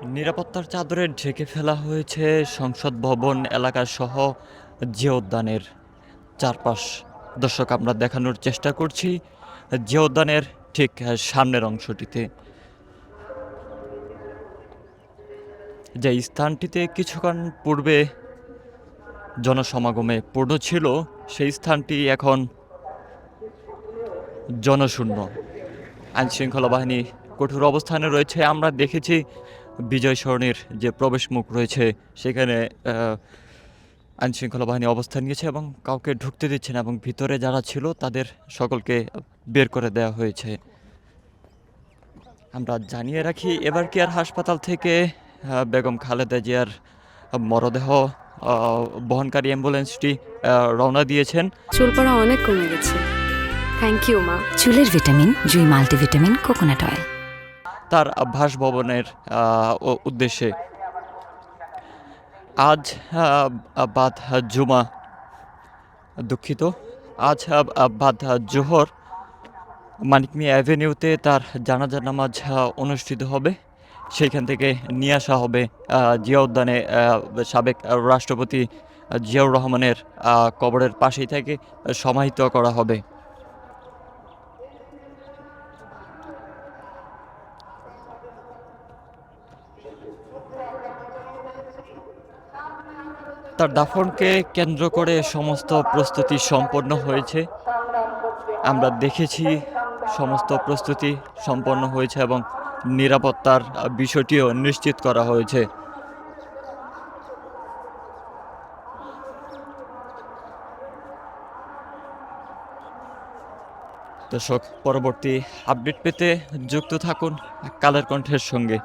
নিরাপত্তার চাদরে ঢেকে ফেলা হয়েছে সংসদ ভবন এলাকাসহ জিয়া উদ্যানের চারপাশ। দর্শক, আমরা দেখানোর চেষ্টা করছি জিয়া উদ্যানের ঠিক সামনের অংশটিতে, যে স্থানটিতে কিছুক্ষণ পূর্বে জনসমাগমে পূর্ণ ছিল, সেই স্থানটি এখন জনশূন্য। আইনশৃঙ্খলা বাহিনী কঠোর অবস্থানে রয়েছে। আমরা দেখেছি বিজয় সরণির যে প্রবেশ মুখ রয়েছে সেখানে আইনশৃঙ্খলা বাহিনী অবস্থান নিয়েছে এবং কাউকে ঢুকতে দিচ্ছে না, এবং ভিতরে যারা ছিল তাদের সকলকে বের করে দেওয়া হয়েছে। আমরা জানিয়ে রাখি, এবার কেয়ার হাসপাতাল থেকে বেগম খালেদা জিয়ার মরদেহ বহনকারী অ্যাম্বুলেন্সটি রওনা দিয়েছেন। চুল পড়া অনেক কমে গেছে। থ্যাংক ইউ মা। চুলের ভিটামিন জুই মাল্টিভিটামিন কোকোনাট অয়েল। তার বাসভবনের উদ্দেশ্যে আজ বাদ জুমা, দুঃখিত, আজ বাদ জোহর মানিক মিয়া অ্যাভিনিউতে তার জানাজা নামাজ অনুষ্ঠিত হবে। সেইখান থেকে নিয়ে আসা হবে জিয়া উদ্যানে সাবেক রাষ্ট্রপতি জিয়াউর রহমানের কবরের পাশেই থেকে সমাহিত করা হবে। তার দাফনকে কেন্দ্র করে সমস্ত প্রস্তুতি সম্পন্ন হয়েছে। আমরা দেখেছি সমস্ত প্রস্তুতি সম্পন্ন হয়েছে এবং নিরাপত্তার বিষয়টিও নিশ্চিত করা হয়েছে। দর্শক, পরবর্তী আপডেট পেতে যুক্ত থাকুন কালের কণ্ঠের সঙ্গে।